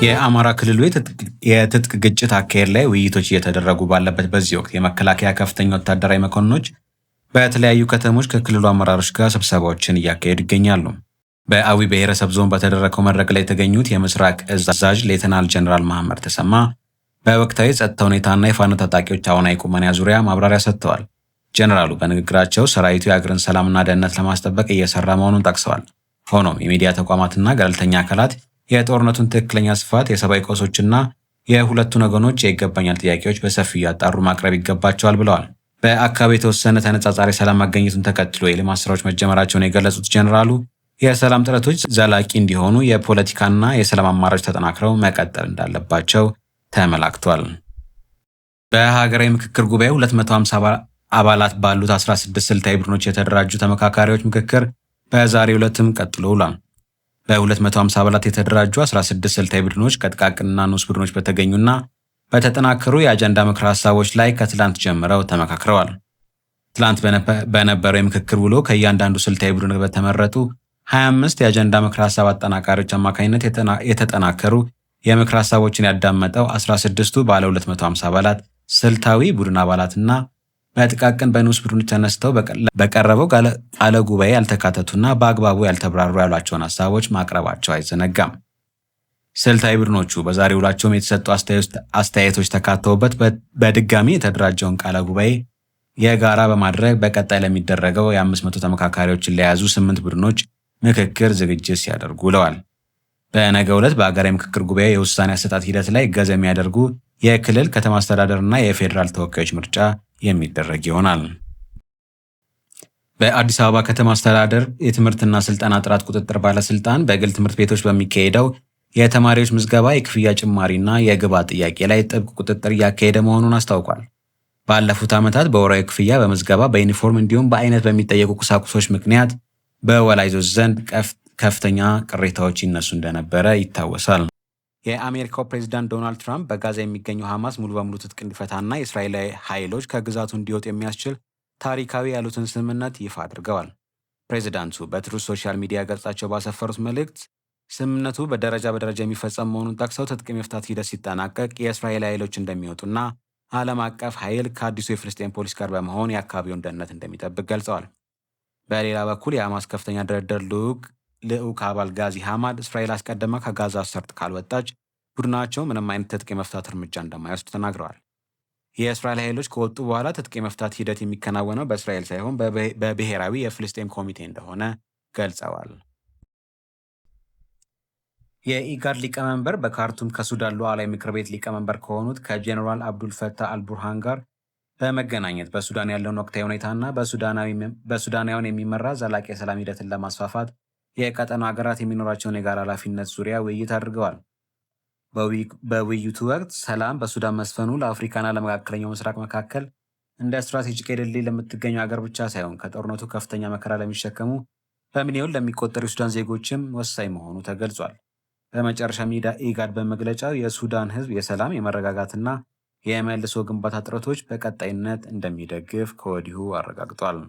የአማራ ክልሉ የትጥቅ ግጭት አካሄድ ላይ ውይይቶች እየተደረጉ ባለበት በዚህ ወቅት የመከላከያ ከፍተኛ ወታደራዊ መኮንኖች በተለያዩ ከተሞች ከክልሉ አመራሮች ጋር ስብሰባዎችን እያካሄዱ ይገኛሉ። በአዊ ብሔረሰብ ዞን በተደረገው መድረክ ላይ የተገኙት የምስራቅ እዝ አዛዥ ሌተናል ጀነራል መሐመድ ተሰማ በወቅታዊ ጸጥታ ሁኔታና የፋኖ ታጣቂዎች አሁናዊ ቁመና ዙሪያ ማብራሪያ ሰጥተዋል። ጀነራሉ በንግግራቸው ሰራዊቱ የአገርን ሰላምና ደህንነት ለማስጠበቅ እየሰራ መሆኑን ጠቅሰዋል። ሆኖም የሚዲያ ተቋማትና ገለልተኛ አካላት የጦርነቱን ትክክለኛ ስፋት፣ የሰብአዊ ቀውሶችና የሁለቱን ወገኖች የይገባኛል ጥያቄዎች በሰፊው እያጣሩ ማቅረብ ይገባቸዋል ብለዋል። በአካባቢ የተወሰነ ተነጻጻሪ ሰላም ማግኘቱን ተከትሎ የልማት ስራዎች መጀመራቸውን የገለጹት ጀነራሉ የሰላም ጥረቶች ዘላቂ እንዲሆኑ የፖለቲካና የሰላም አማራጮች ተጠናክረው መቀጠል እንዳለባቸው ተመላክቷል። በሀገራዊ ምክክር ጉባኤ 250 አባላት ባሉት 16 ስልታዊ ቡድኖች የተደራጁ ተመካካሪዎች ምክክር በዛሬው ዕለትም ቀጥሎ ውሏል። በ250 አባላት የተደራጁ 16 ስልታዊ ቡድኖች ከጥቃቅንና ንዑስ ቡድኖች በተገኙና በተጠናከሩ የአጀንዳ ምክረ ሀሳቦች ላይ ከትላንት ጀምረው ተመካክረዋል። ትላንት በነበረው የምክክር ውሎ ከእያንዳንዱ ስልታዊ ቡድን በተመረጡ 25 የአጀንዳ ምክረ ሀሳብ አጠናቃሪዎች አማካኝነት የተጠናከሩ የምክረ ሀሳቦችን ያዳመጠው 16ቱ ባለ 250 አባላት ስልታዊ ቡድን አባላትና በጥቃቅን በንዑስ ቡድኖች ተነስተው በቀረበው ቃለ ጉባኤ ያልተካተቱና በአግባቡ ያልተብራሩ ያሏቸውን ሀሳቦች ማቅረባቸው አይዘነጋም። ስልታዊ ቡድኖቹ በዛሬው ውሏቸውም የተሰጡ አስተያየቶች ተካተውበት በድጋሚ የተደራጀውን ቃለ ጉባኤ የጋራ በማድረግ በቀጣይ ለሚደረገው የ500 ተመካካሪዎችን ለያዙ 8 ቡድኖች ምክክር ዝግጅት ሲያደርጉ ውለዋል። በነገው ዕለት በሀገራዊ ምክክር ጉባኤ የውሳኔ አሰጣጥ ሂደት ላይ እገዛ የሚያደርጉ የክልል ከተማ አስተዳደርና የፌዴራል ተወካዮች ምርጫ የሚደረግ ይሆናል። በአዲስ አበባ ከተማ አስተዳደር የትምህርትና ስልጠና ጥራት ቁጥጥር ባለስልጣን በግል ትምህርት ቤቶች በሚካሄደው የተማሪዎች ምዝገባ የክፍያ ጭማሪና የግብዓት ጥያቄ ላይ ጥብቅ ቁጥጥር እያካሄደ መሆኑን አስታውቋል። ባለፉት ዓመታት በወራዊ ክፍያ፣ በምዝገባ፣ በዩኒፎርም እንዲሁም በአይነት በሚጠየቁ ቁሳቁሶች ምክንያት በወላጆች ዘንድ ከፍተኛ ቅሬታዎች ይነሱ እንደነበረ ይታወሳል። የአሜሪካው ፕሬዚዳንት ዶናልድ ትራምፕ በጋዛ የሚገኘው ሐማስ ሙሉ በሙሉ ትጥቅ እንዲፈታና የእስራኤላዊ ኃይሎች ከግዛቱ እንዲወጡ የሚያስችል ታሪካዊ ያሉትን ስምምነት ይፋ አድርገዋል። ፕሬዚዳንቱ በትሩዝ ሶሻል ሚዲያ ገጻቸው ባሰፈሩት መልእክት ስምምነቱ በደረጃ የሚፈጸም መሆኑን ጠቅሰው ትጥቅ የመፍታት ሂደት ሲጠናቀቅ የእስራኤል ኃይሎች እንደሚወጡና ዓለም አቀፍ ኃይል ከአዲሱ የፍልስጤም ፖሊስ ጋር በመሆን የአካባቢውን ደህንነት እንደሚጠብቅ ገልጸዋል። በሌላ በኩል የሐማስ ከፍተኛ ድርድር ልዑክ አባል ጋዚ ሐማድ እስራኤል አስቀድማ ከጋዛ ሰርጥ ካልወጣች ቡድናቸው ምንም አይነት ትጥቅ የመፍታት እርምጃ እንደማይወስዱ ተናግረዋል። የእስራኤል ኃይሎች ከወጡ በኋላ ትጥቅ የመፍታት ሂደት የሚከናወነው በእስራኤል ሳይሆን በብሔራዊ የፍልስጤም ኮሚቴ እንደሆነ ገልጸዋል። የኢጋድ ሊቀመንበር በካርቱም ከሱዳን ሉዓላዊ ምክር ቤት ሊቀመንበር ከሆኑት ከጄኔራል አብዱልፈታህ አልቡርሃን ጋር በመገናኘት በሱዳን ያለውን ወቅታዊ ሁኔታና በሱዳናውያን የሚመራ ዘላቂ የሰላም ሂደትን ለማስፋፋት የቀጠናው ሀገራት የሚኖራቸውን የጋራ ኃላፊነት ዙሪያ ውይይት አድርገዋል። በውይይቱ ወቅት ሰላም በሱዳን መስፈኑ ለአፍሪካና ለመካከለኛው ምስራቅ መካከል እንደ ስትራቴጂክ ድልድይ ለምትገኘው ሀገር ብቻ ሳይሆን ከጦርነቱ ከፍተኛ መከራ ለሚሸከሙ በሚሊዮን ለሚቆጠሩ የሱዳን ዜጎችም ወሳኝ መሆኑ ተገልጿል። በመጨረሻም ኢጋድ በመግለጫው የሱዳን ሕዝብ የሰላም የመረጋጋትና የመልሶ ግንባታ ጥረቶች በቀጣይነት እንደሚደግፍ ከወዲሁ አረጋግጧል።